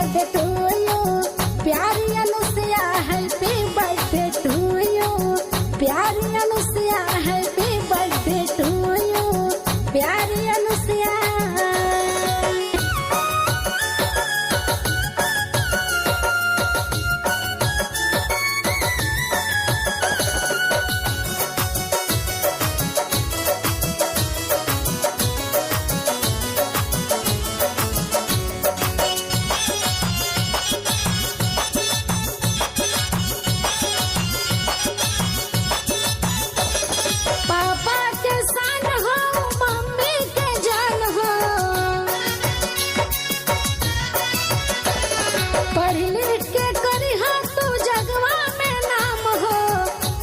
Birthday to you प्यारी Anusaya happy birthday to you प्यारी Anusaya happy birthday to you प्यारी अनुसया।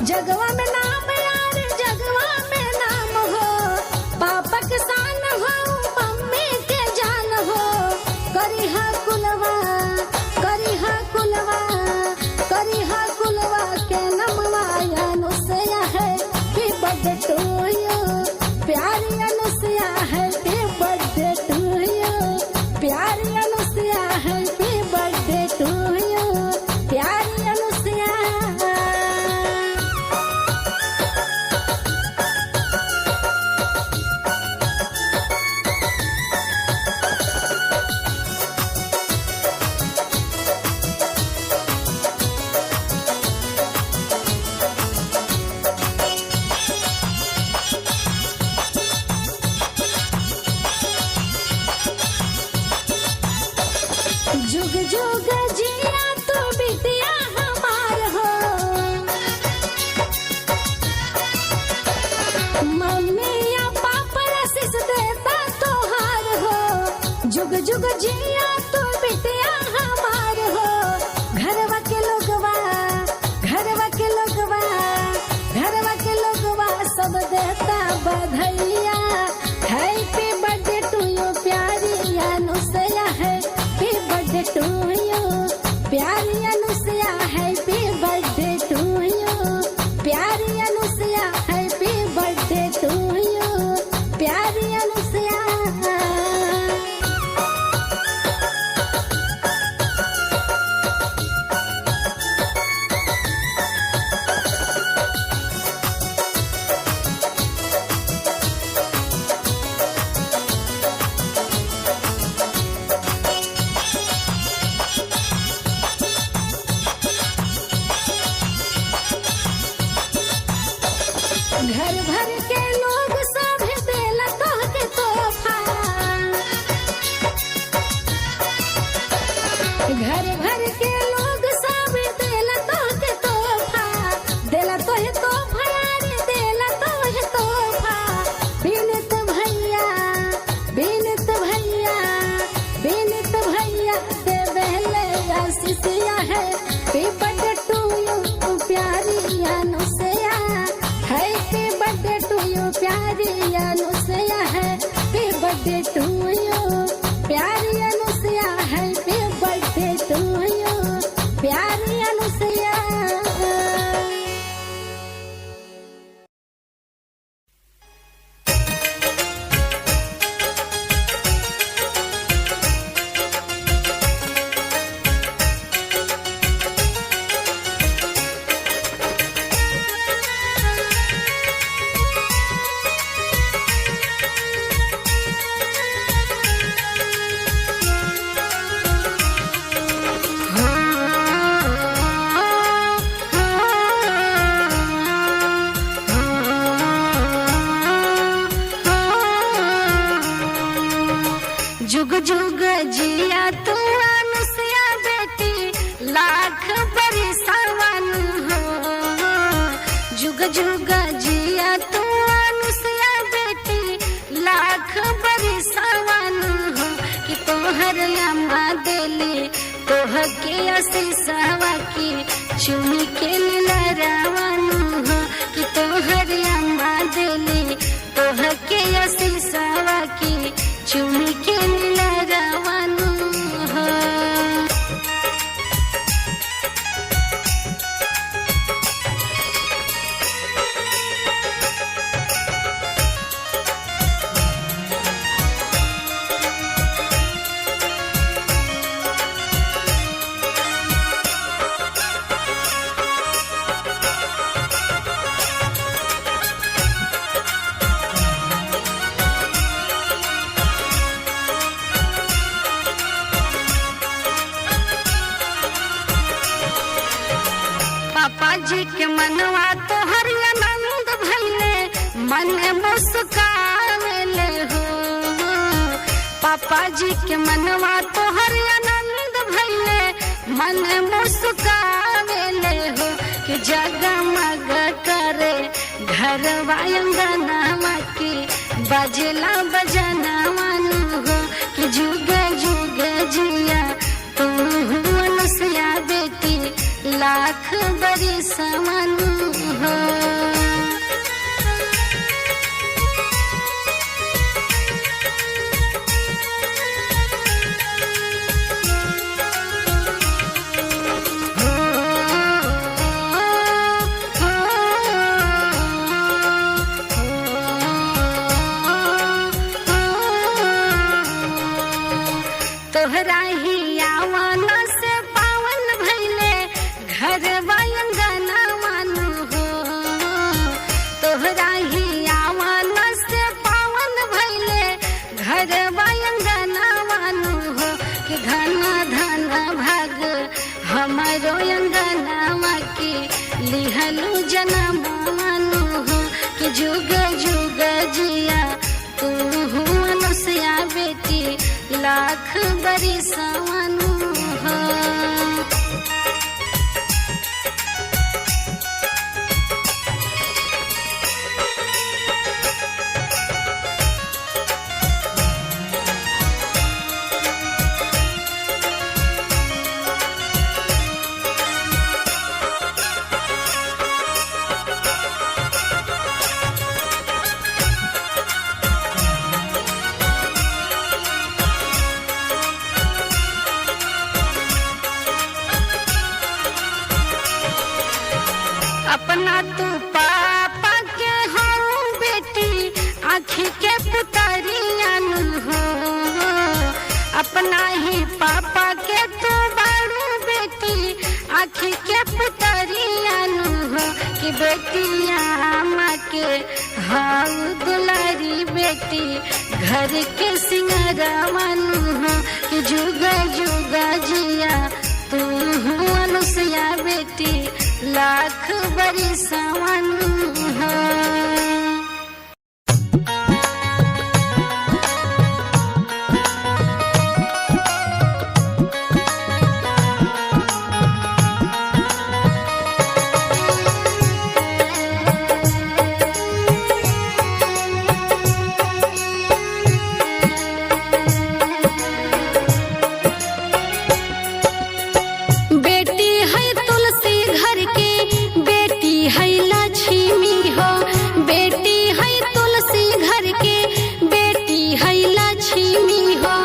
जगवा में नाम यार जगवा में नाम हो पापा किसान हो मम्मी के जान हो करिहा कुलवा के नमवा अनुसया है हैप्पी बर्थडे टू यू प्यारी अनुसया है हैप्पी बर्थडे टू यू प्यारी अनुसया है हैप्पी बर्थडे टू यू प्यारी अनुसया। जुग जुग जिया तो बिटिया हमार हो मम्मी या पापा आशीष देता तोहार हो जुग जुग जिया तो बिटिया हमार हो घरवा के लोगवा सब देता बधाइया हैप्पी बर्थडे टू यू प्यारी Anusaya happy birthday to you प्यारी Anusaya happy birthday to you प्यारी Anusaya happy birthday to you प्यारी अनुसया। घर भर के लोग सब देला तोहके तोहफा घर भर के लोग सब देला तोहके तोहफा देला तोहे तोहफा यार देला तोहे तोहफा बिनत भैया दे बहले आशीषिया है हैप्पी बर्थडे टू यू प्यारी Anusaya happy birthday to you प्यारी Anusaya happy birthday to you प्यारी Anusaya happy birthday to you प्यारी अनुसया। जुग जुग जिया तू अनुसया बेटी लाख बरिसावन हो जुग जुग जिया तू अनुसया बेटी लाख बरिसावन हो कि तोहर अम्मा देली तोह के आशीषवा की चुमी के लरावन हो कि तोहर अम्मा देली तोह के आशीषवा की चुमी के लरावन हो। जी के मनवा तो हर आनंद भइले, मन मुस्कावेले हो। पापा जी के मनवा तो हर आनंद भइले, मन मुस्कावेले हो। कि जगमग करे घरवा अंगनवा की, बजला बजनवा हो। कि जुग जुग जिया तू अनुसुया बेटी, लाख बरिस मनु हो। तोहरा ही आवन से पावन भइले, घर अंगना मानु हो। तोहरा ही आवन से पावन भइले, घर अंगना मानु हो। कि धन धन भाग हमारो अंगनवा की, लिहलु जन्म मानु हो। कि जुग जुग जिया तू अनुसुया बेटी, लाख बरिस मनु हो। अपना तू पापा के हूँ बेटी, आँखी के पुतरियन हो। अपना ही पापा के तू बड़ू बेटी, आँखी के पुतरियन हो। कि बेटिया माँ के हाउ दुलारी बेटी, घर के सिंगरवन हो। कि जुग जुग जिया तू अनुसुया बेटी, लाख बरिस मनु हो। बेटी है तुलसी घर की, बेटी है लक्ष्मी हो। बेटी है तुलसी घर की, बेटी है लक्ष्मी हो।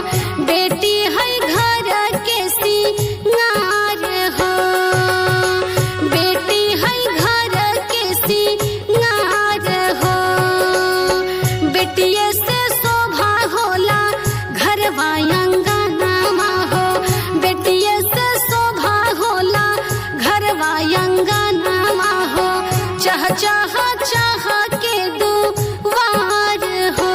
बेटी है घर के सिंगार हो। बेटी है घर के सिंगार हो। बेटिए से शोभा होला घरवा अंगनवा हो। बेटिए से शोभा होला घरवा अंगनवा हो। चाह चाह चाह के दुआर हो।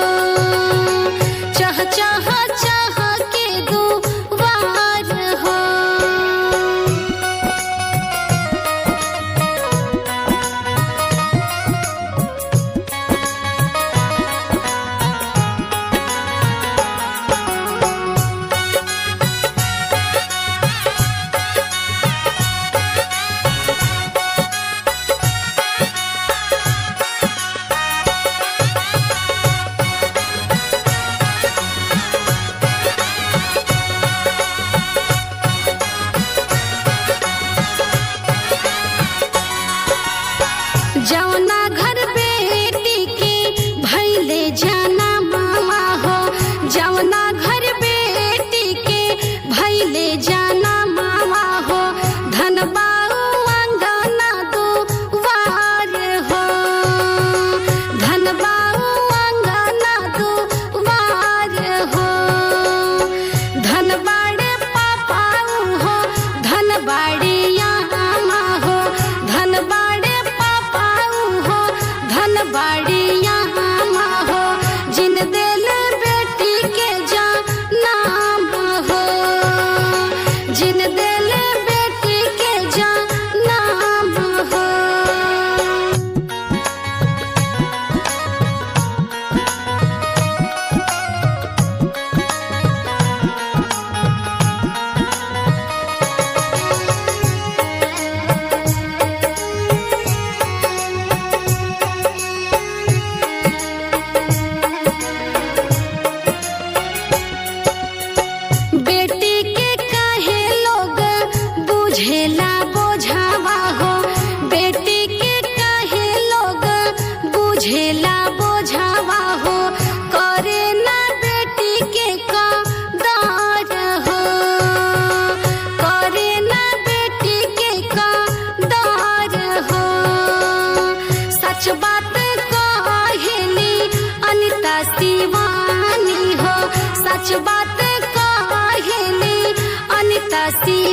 चाह चाह चाह के दुआर हो। जौना घर बेटी के भइले जाना मामा हो। जौना घर बेटी के भइले जाना मामा हो। धनबाऊ अंगना दुआर हो। धनबाऊ अंगना दुआर हो। धनबाड़े पापाऊ हो, धनबाड़ी आमा हो। धनबाड़े धनबाड़ी आमा हो। जिन दिल बेटी के नाम हो। जिन दिल बेटी के नाम हो।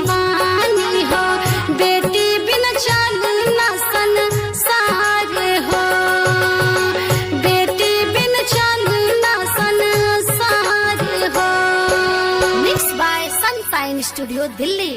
दीवानी हो, बेटी बिन चल न संसार हो, बेटी बिन चल न संसार हो। Mix by Sunshine Studio Delhi.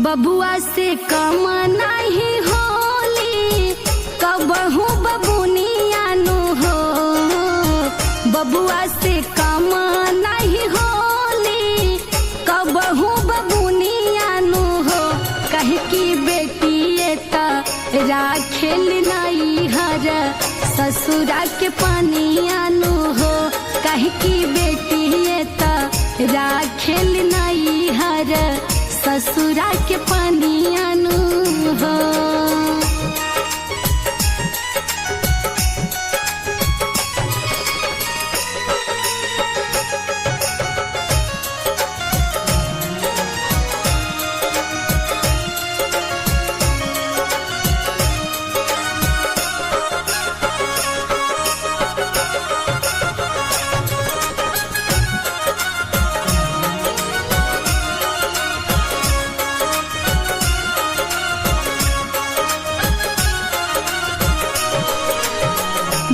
बबुआ से कम नहीं होली, कबहू बबुनिया नु हो, बबुआ से कम नहीं होली, कबहू बबुनिया नु हो। कह की बेटी त राखेल नहीं हर ससुरा के पानिया नु हो, कह की बेटी त राखेल नहीं हर ससुरा के पानिया नु हो।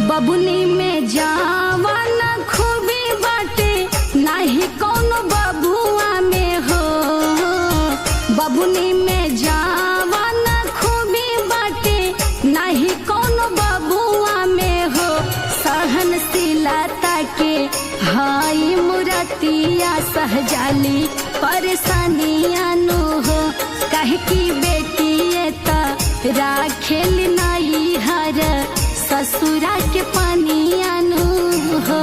बबुनी में जावन खूबी बाटे, नाही कौनो बबुआ में हो, बबुनी में जावन खूबी बाटे, नाही कौनो बबुआ में हो। सहनशीलता के हाई मुरतिया सहजाली परेशानिया नु हो, कह की बेटी त राखेल नहीं हर ससुरा के पानिया नु हो।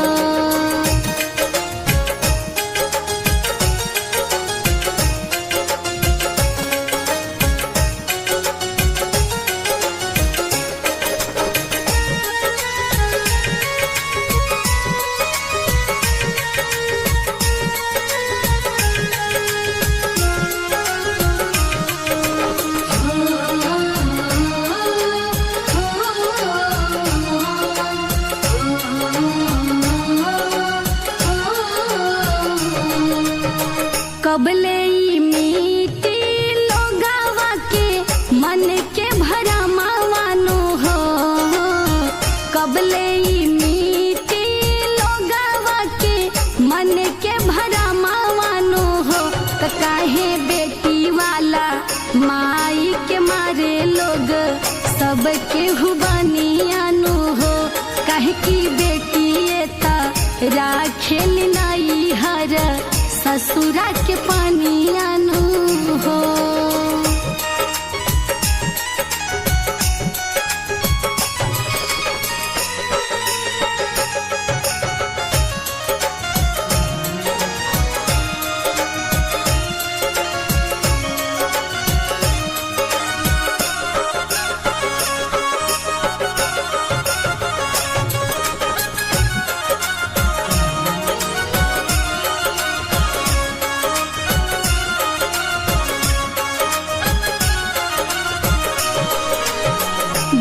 कबले मीठी लोगावा के मन के भरा मावानो हो, कबले मीठी लोगावा के मन के भरा मावानो हो। तो काहे बेटी वाला माई के मारे लोग सबके हुबनिया नु हो, काहे की बेटी त राखेल नहीं हर ससुरा के पानिया नु हो।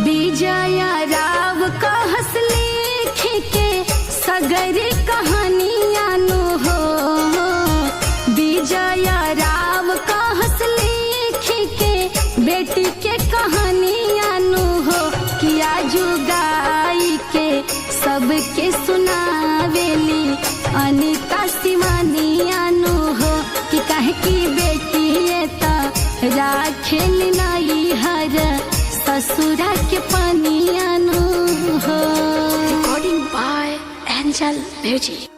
विजया राव का हंसली के सगरी कहानिया नु हो, विजया राव का हंसली के बेटी के कहानिया नु हो। किया जुगाई के सबके सुनावेली अनिता शिवानिया नु हो, कि काहे की बेटी त राखेल नहीं हर ससुरा के पानिया नु हो। Recording by Angel music.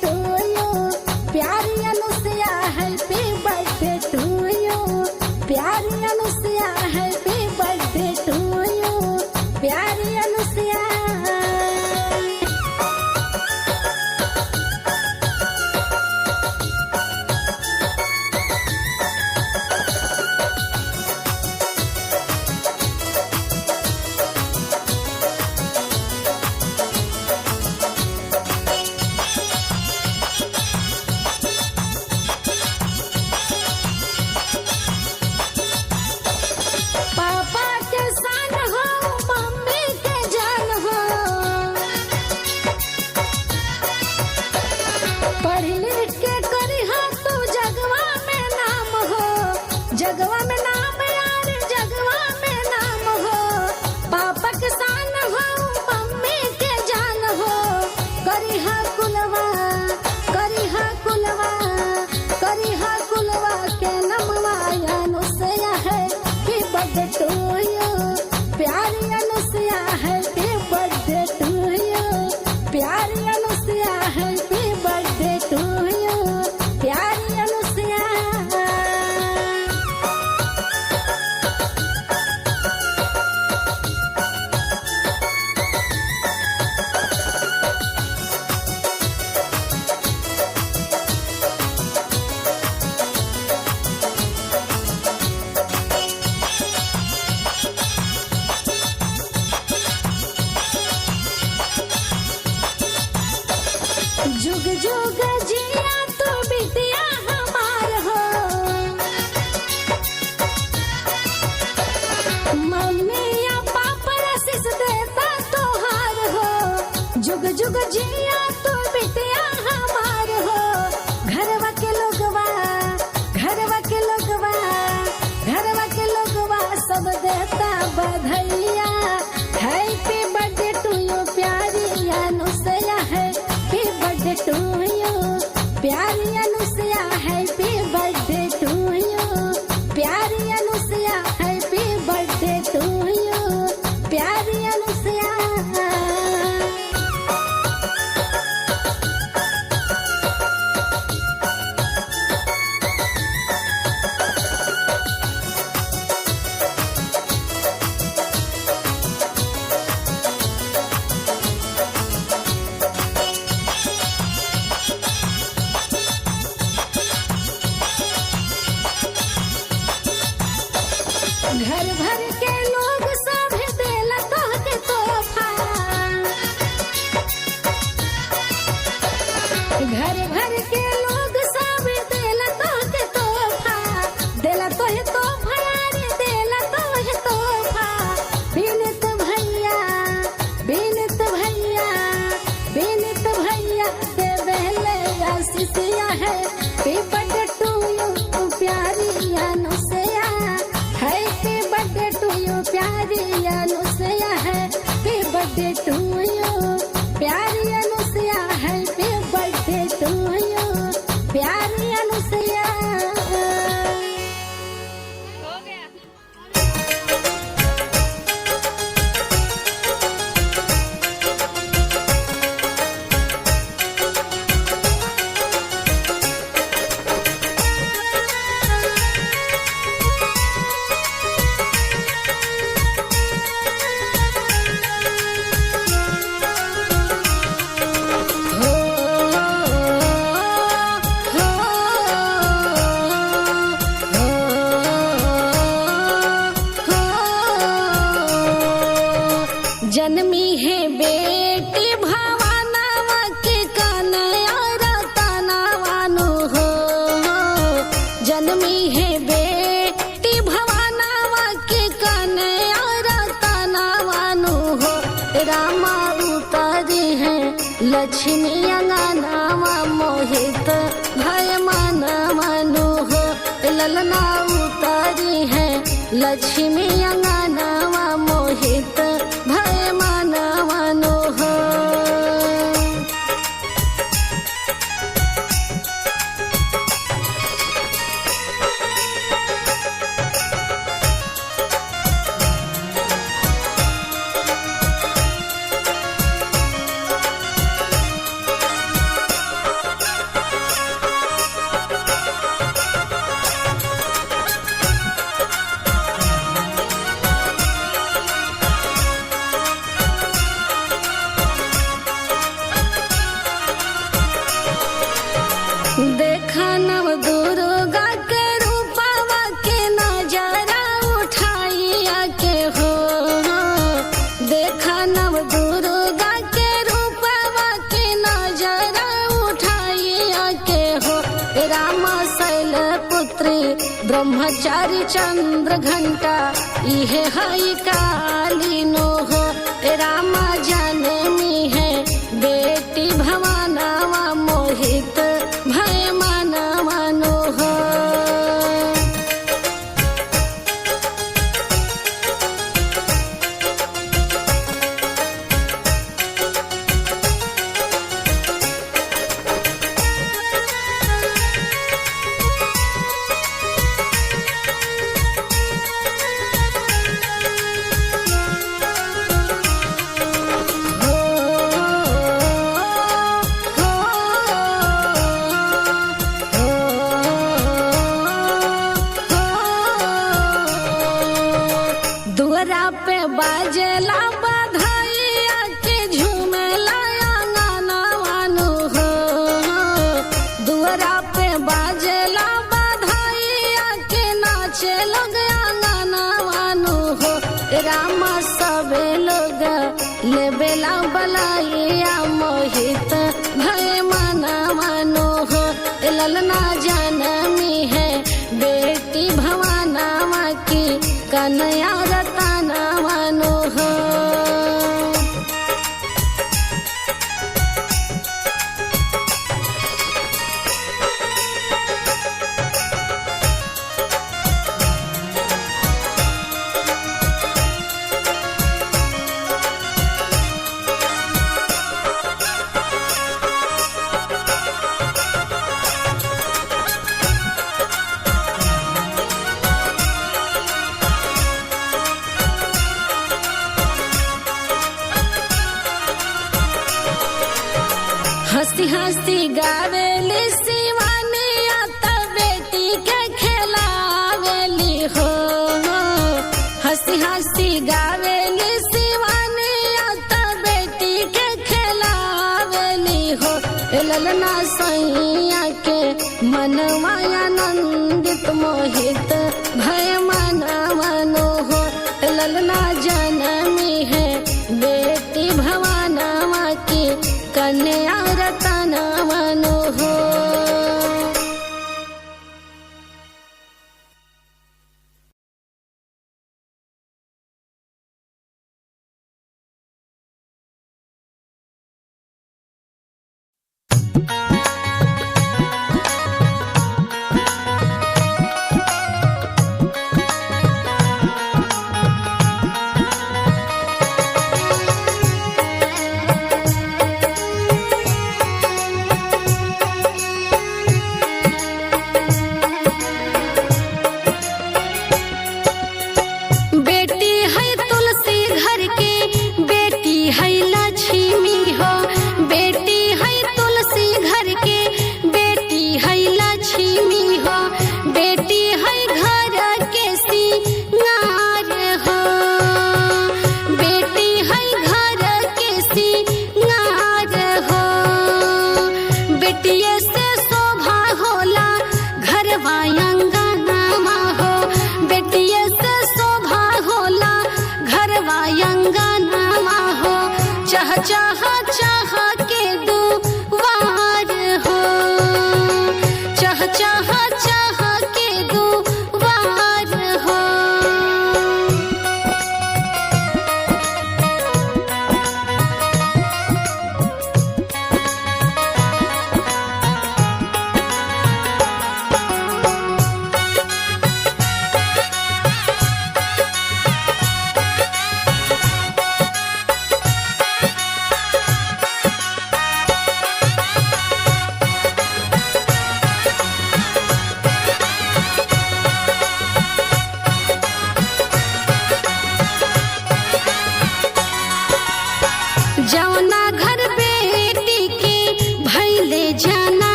To you प्यारी Anusaya happy birthday to you प्यारी Anusaya happy birthday to you प्यारी अनुसया। पापा के सान हो मम्मी के जान हो पढ़ लिख के करी हो तू जगवा में नाम हो जगवा में नाम यार जगवा में नाम हो पापा के सान हो मम्मी के जान हो करी हा कुलवा करी हा कुलवा करी हा कुलवा के नमवा अनुसया है बर्थडे टू यू प्यारी Anusaya happy birthday to you प्यारी Anusaya happy birthday to you प्यारी अनुसया। जुग जुग जिया तू बिटिया हमार हो मम्मी या पापा आशीष देता तोहार हो जुग जुग जिया तू बिटिया हमार हो घरवा के लोगवा घरवा के लोगवा घरवा के लोगवा सब देता बधाइया हैप्पी बर्थडे टू यू प्यारी अनुसया है बर्थडे टू यू प्यारी Anusaya happy birthday to you प्यारी Anusaya happy birthday to you प्यारी अनुसया। घर भर के लोग सब देला तोहके तोहफा घर भर के लोग सब देला तोहके तोहफा देला तोहे तोहफा यारी देला तोहे तोहफा बिनत भैया बिनत भैया बिनत भैया देवेले आशीषिया है बर्थडे टू यू प्यारी Anusaya happy birthday to you प्यारी Anusaya happy birthday to you प्यारी Anusaya happy birthday to you प्यारी अनुसया। जन्मी है बेटी भवानावा के कन्या रतनावानु हो जन्मी है बेटी भवानावा के कन्या रतनावानु हो रामा उतारी है लक्ष्मी अंगनावा मोहित भय मन मनु हो ललना उतारी है लक्ष्मी अंगनावा मोहित भय मन मनु हो। देखा नव दुर्गा के रूपवा के नजरा उठाइया के हो। देखा नव दुर्गा के रूपवा के नजरा उठाइया के हो। राम शैल पुत्री ब्रह्मचारी चंद्र घंटा इहे हई काली नो हो। राम जननी है बेटी भवानवा मोहित भय मानवा नो हो। दुअरा पे बाजेला बधाइया के झूमेला आंगनवा नु हो। दुअरा पे बाजेला बधाइया के नाचे लोग आंगनवा नु हो। राम सबे लोग लेबेला बलाइया मोहित भय मनवा नु हो। ललना जनमी है बेटी भवानवा की कन्या रतनवा नु हो। हंसी हंसी गावेली शिवानिया त बेटी के खिलावेली हो। हंसी हंसी गावेली शिवानिया त बेटी के खिलावेली हो। ललना सैया के मनवा आनंदित मोहित भय मनवा नो हो। ललना जनमी है बेटी भवानवा की कन्या रतनवा नु हो।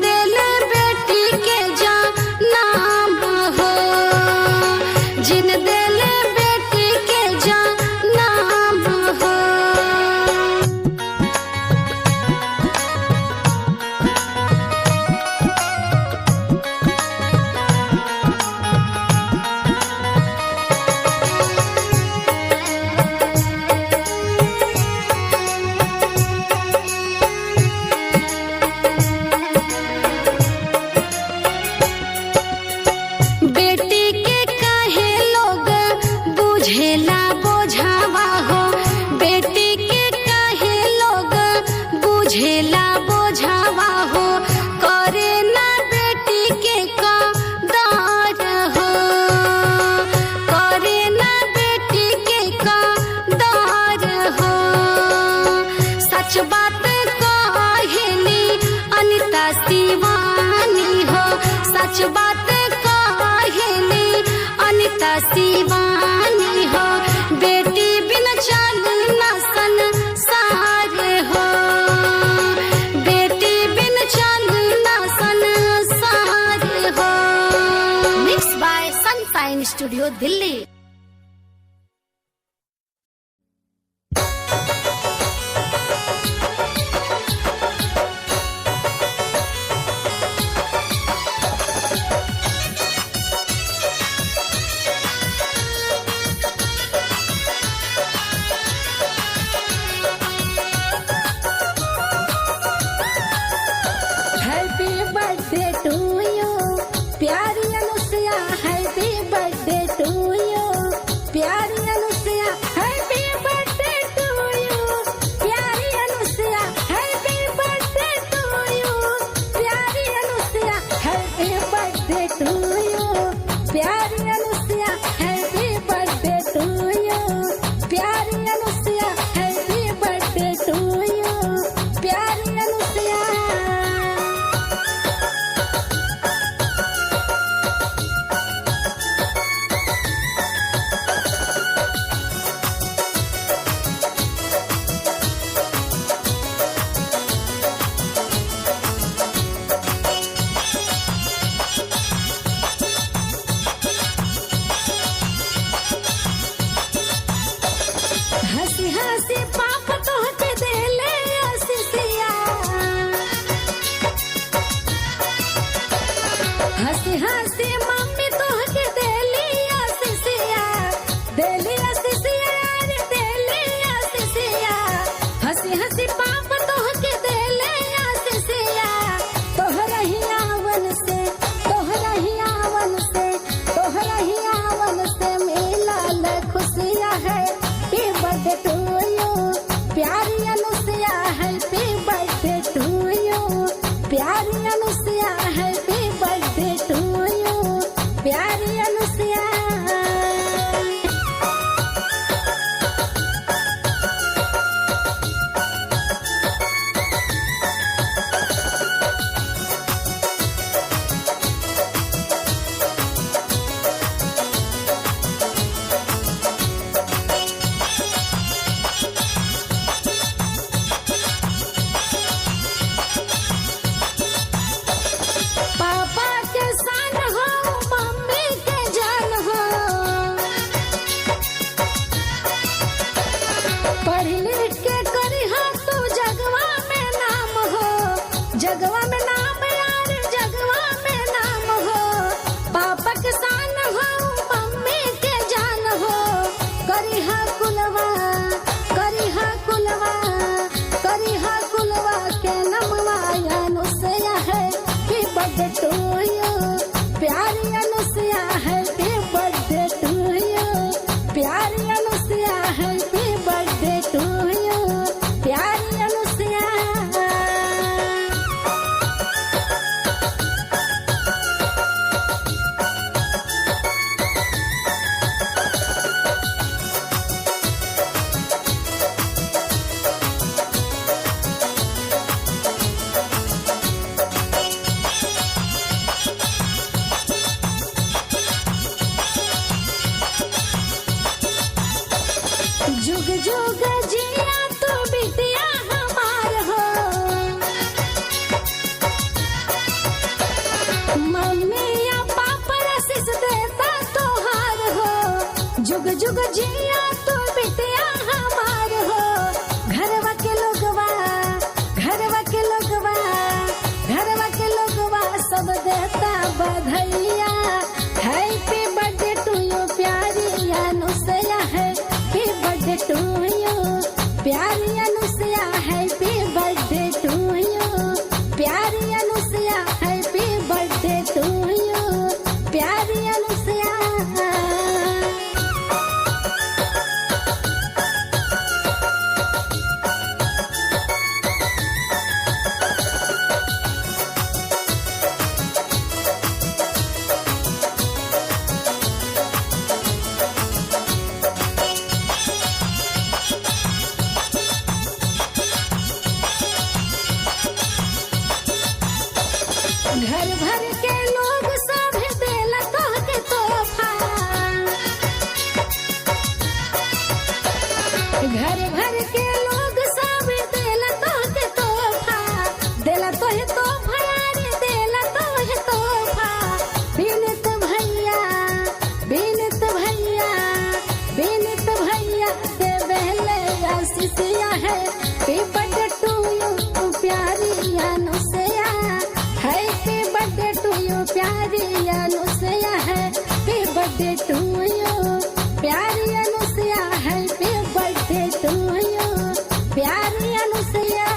देले बेटी के नाम हो, जिन देले बेटी के नाम हो। बेटी के काहे लोग बुझेला बोझावा हो, बेटी के काहे लोग बुझेला बोझावा हो, करे ना बेटी के कदर हो, करे ना बेटी के कदर हो। सच बात कहेली अनिता शिवानी हो, सच बात कहेली अनिता शिवानी हो। बेटी बिन चल ना संसार हो, बेटी बिन चल ना संसार हो। Mix by Sunshine Studio Delhi. Happy birthday to you प्यारी Anusaya, happy birthday to you प्यारी Anusaya, happy birthday to you प्यारी Anusaya, happy birthday to you प्यारी Anusaya, happy birthday to you प्यारी Anusaya, happy birthday to you प्यारी Anusaya, happy birthday to you प्यारी अनुसया। हंसी हंसी पाप तोहके देले आशीषिया, हंसी हंसी मम्मी तोहके देली आशीषिया, देली आशीषिया रे देली आशीषिया, हंसी हंसी पाप तोहके देले आशीषिया। तोहरा ही आवन से, तोहरा ही आवन से, तोहरा ही आवन से मिलल खुशियाँ है। हैप्पी बर्थडे टू यू प्यारी Anusaya, happy birthday to you प्यारी Anusaya, happy birthday to you प्यारी अनुसया। पापा के सान हो, मम्मी के जान हो, पढ़ लिख के करी हो तू जगवा में नाम हो, जगवा में नाम यार, जगवा में नाम हो। पापा के सान हो, मम्मी के जान हो, करी हा कुलवा, करी हा कुलवा, करी हा कुलवा के नमवा अनुसया है। हैप्पी बर्थडे टू यू प्यारी Anusaya, happy birthday to you प्यारी Anusaya, happy birthday to you प्यारी अनुसया। मम्मी या पापा आशीष देता तोहार हो, जुग जुग जिया तू बिटिया हमार हो। घरवा के लोगवा घरवा के लोगवा घरवा के लोगवा सब देता बधाइया। हैप्पी बर्थडे टू यू प्यारी Anusaya, happy birthday to you प्यारी Anusaya, happy birthday to you प्यारी Anusaya, happy birthday to you प्यारी अनुसया। घर भर के लोग सब देला तोहके तोहफा, घर भर के लोग सब देला तोहके तोहफा, देला तोहे तोहफा रे देला तोहे तोहफा। बिनत भैया बिनत भैया बिनत भैया देवेले आशीषिया, हैप्पी बर्थडे टू यू प्यारी Anusaya, happy birthday to you प्यारी Anusaya, happy birthday to you प्यारी Anusaya, happy birthday to you प्यारी Anusaya.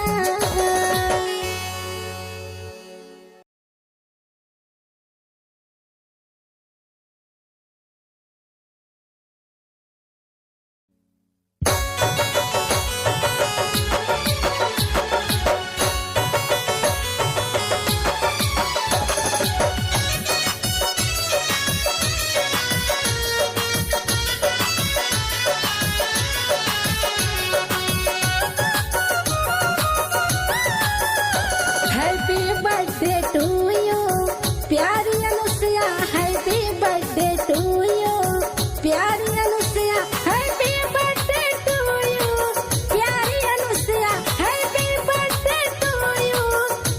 Happy birthday to you प्यारी Anusaya, happy birthday to you प्यारी Anusaya, happy birthday to you प्यारी Anusaya, happy birthday to you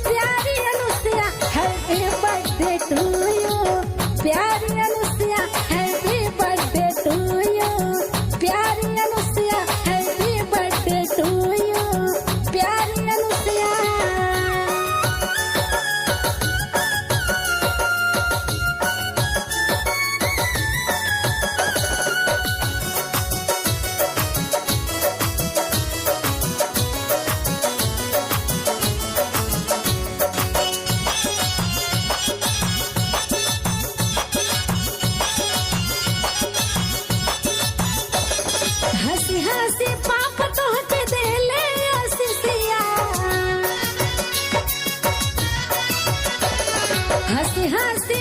प्यारी Anusaya, happy birthday to you प्यारी Anusaya, happy birthday to you प्यारी Anusaya, happy birthday to you प्यारी अनुसया। हंसी हंसी पाप तोहके देले आशीषिया, हंसी हंसी